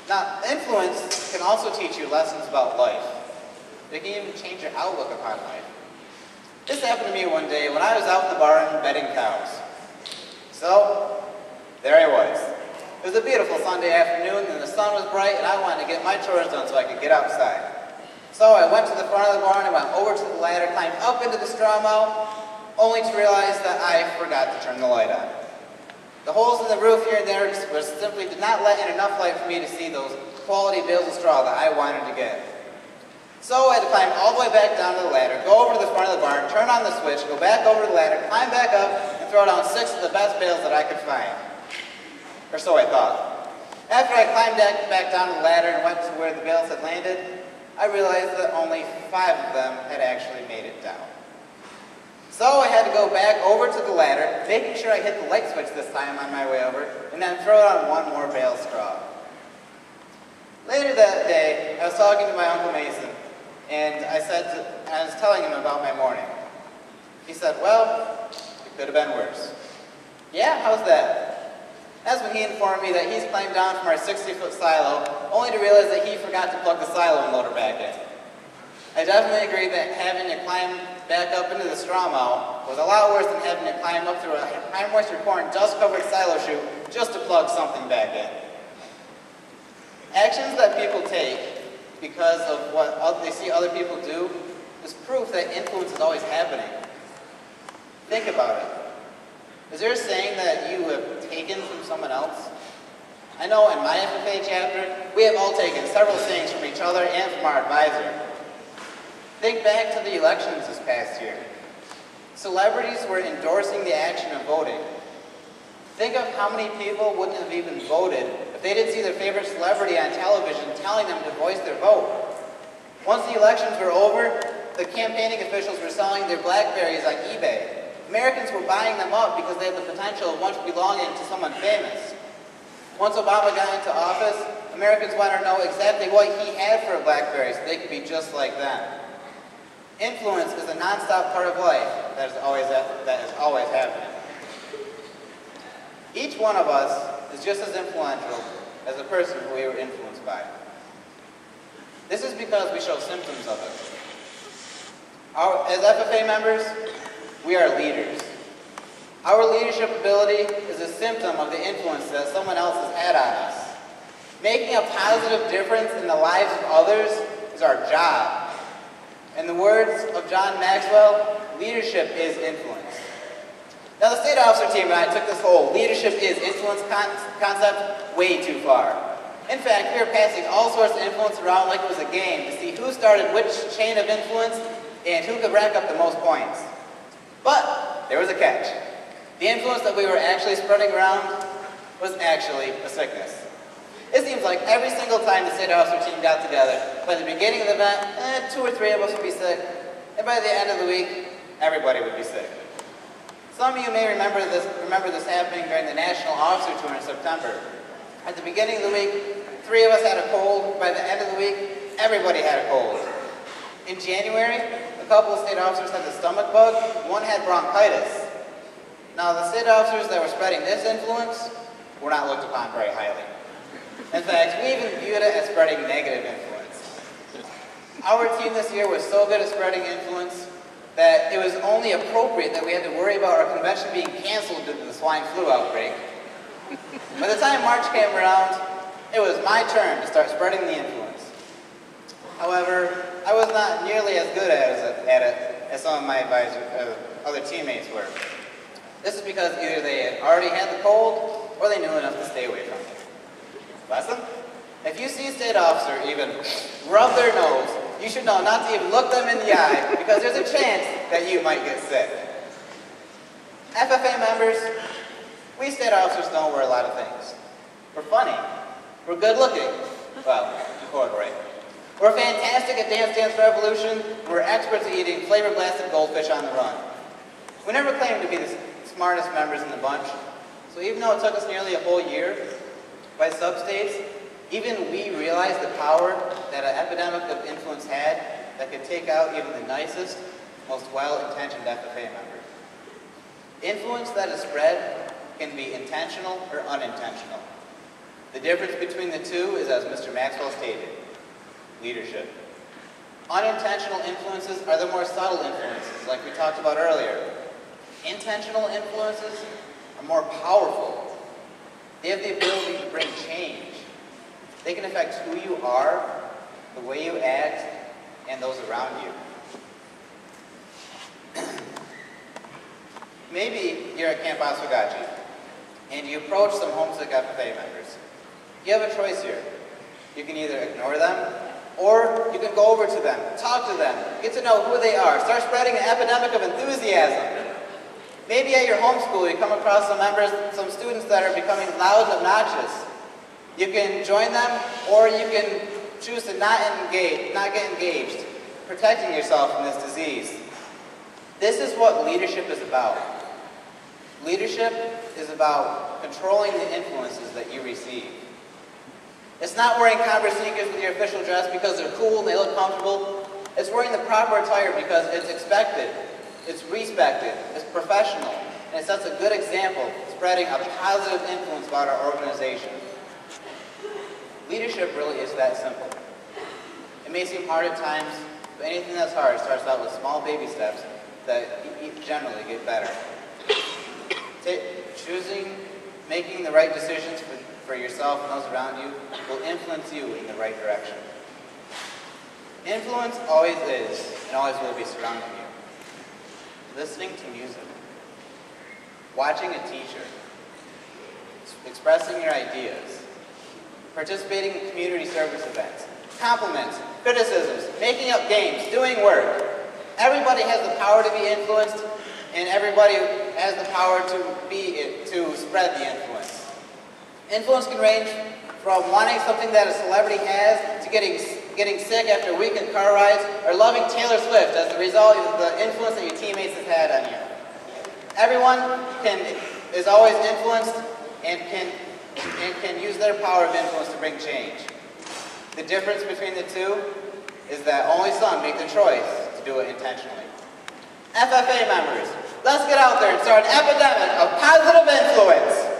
Now, influence can also teach you lessons about life. It can even change your outlook upon life. This happened to me one day when I was out in the barn bedding cows. So, there I was. It was a beautiful Sunday afternoon and the sun was bright and I wanted to get my chores done so I could get outside. So I went to the front of the barn, I went over to the ladder, climbed up into the straw mow, only to realize that I forgot to turn the light on. The holes in the roof here and there simply did not let in enough light for me to see those quality bales of straw that I wanted to get. So I had to climb all the way back down to the ladder, go over to the front of the barn, turn on the switch, go back over the ladder, climb back up, and throw down 6 of the best bales that I could find. Or so I thought. After I climbed back down the ladder and went to where the bales had landed, I realized that only 5 of them had actually made it down. So I had to go back over to the ladder, making sure I hit the light switch this time on my way over, and then throw down 1 more bale of straw. Later that day, I was talking to my Uncle Mason, and I was telling him about my morning. He said, well, it could have been worse. Yeah, how's that? That's when he informed me that he's climbed down from our 60-foot silo, only to realize that he forgot to plug the silo loader back in. I definitely agree that having to climb back up into the straw mow was a lot worse than having to climb up through a high moisture corn dust-covered silo chute just to plug something back in. Actions that people take because of what they see other people do is proof that influence is always happening. Think about it. Is there a saying that you have taken from someone else? I know in my FFA chapter, we have all taken several sayings from each other and from our advisor. Think back to the elections this past year. Celebrities were endorsing the action of voting. Think of how many people wouldn't have even voted if they didn't see their favorite celebrity on television telling them to voice their vote. Once the elections were over, the campaigning officials were selling their BlackBerries on eBay. Americans were buying them up because they had the potential of once belonging to someone famous. Once Obama got into office, Americans wanted to know exactly what he had for a BlackBerry so they could be just like them. Influence is a non-stop part of life that is always happening. Each one of us is just as influential as the person who we were influenced by. This is because we show symptoms of it. As FFA members, we are leaders. Our leadership ability is a symptom of the influence that someone else has had on us. Making a positive difference in the lives of others is our job. In the words of John Maxwell, leadership is influence. Now the state officer team and I took this whole leadership is influence concept way too far. In fact, we were passing all sorts of influence around like it was a game to see who started which chain of influence and who could rack up the most points. But there was a catch. The influence that we were actually spreading around was actually a sickness. It seems like every single time the state officer team got together, by the beginning of the event, 2 or 3 of us would be sick, and by the end of the week, everybody would be sick. Some of you may remember this happening during the National Officer Tour in September. At the beginning of the week, 3 of us had a cold. By the end of the week, everybody had a cold. In January, a couple of state officers had the stomach bug, one had bronchitis. Now, the state officers that were spreading this influence were not looked upon very highly. In fact, we even viewed it as spreading negative influence. Our team this year was so good at spreading influence that it was only appropriate that we had to worry about our convention being canceled due to the swine flu outbreak. By the time March came around, it was my turn to start spreading the influence. However, I was not nearly as good at it as some of my other teammates were. This is because either they had already had the cold or they knew enough to stay away from it. Lesson? If you see a state officer even rub their nose, you should know not to even look them in the eye because there's a chance that you might get sick. FFA members, we state officers don't wear a lot of things. We're funny. We're good looking. Well, corduroy. We're fantastic at Dance Dance Revolution. We're experts at eating flavor blasted goldfish on the run. We never claimed to be the smartest members in the bunch, so even though it took us nearly a whole year, by sub-states, even we realized the power that an epidemic of influence had that could take out even the nicest, most well-intentioned FFA member. Influence that is spread can be intentional or unintentional. The difference between the two is, as Mr. Maxwell stated, leadership. Unintentional influences are the more subtle influences, like we talked about earlier. Intentional influences are more powerful. They have the ability to bring change. They can affect who you are, the way you act, and those around you. Maybe you're at Camp Oswegatchie, and you approach some homesick FFA members. You have a choice here. You can either ignore them, or you can go over to them, talk to them, get to know who they are, start spreading an epidemic of enthusiasm. Maybe at your home school you come across some members, some students that are becoming loud and obnoxious. You can join them, or you can choose to not get engaged, protecting yourself from this disease. This is what leadership is about. Leadership is about controlling the influences that you receive. It's not wearing Converse sneakers with your official dress because they're cool and they look comfortable. It's wearing the proper attire because it's expected, it's respected, it's professional, and it sets a good example, spreading a positive influence about our organization. Leadership really is that simple. It may seem hard at times, but anything that's hard starts out with small baby steps that generally get better. Making the right decisions for yourself and those around you will influence you in the right direction. Influence always is and always will be surrounding you. Listening to music, watching a teacher, expressing your ideas, participating in community service events, compliments, criticisms, making up games, doing work. Everybody has the power to be influenced, and everybody has the power to spread the influence. Influence can range from wanting something that a celebrity has to getting sick after weekend car rides, or loving Taylor Swift as the result of the influence that your teammates have had on you. Everyone is always influenced and can use their power of influence to bring change. The difference between the two is that only some make the choice to do it intentionally. FFA members, let's get out there and start an epidemic of positive influence.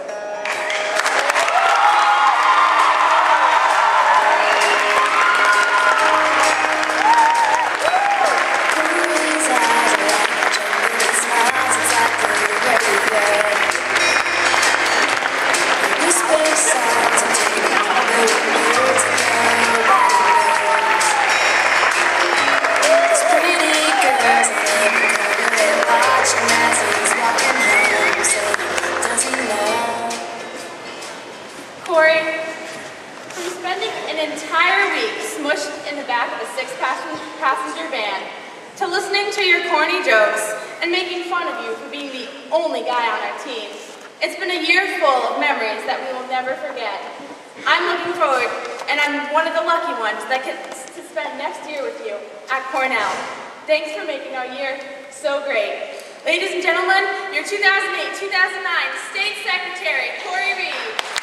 Passenger van, to listening to your corny jokes and making fun of you for being the only guy on our team. It's been a year full of memories that we will never forget. I'm looking forward, and I'm one of the lucky ones that gets to spend next year with you at Cornell. Thanks for making our year so great. Ladies and gentlemen, your 2008-2009 State Secretary, Corey Reed.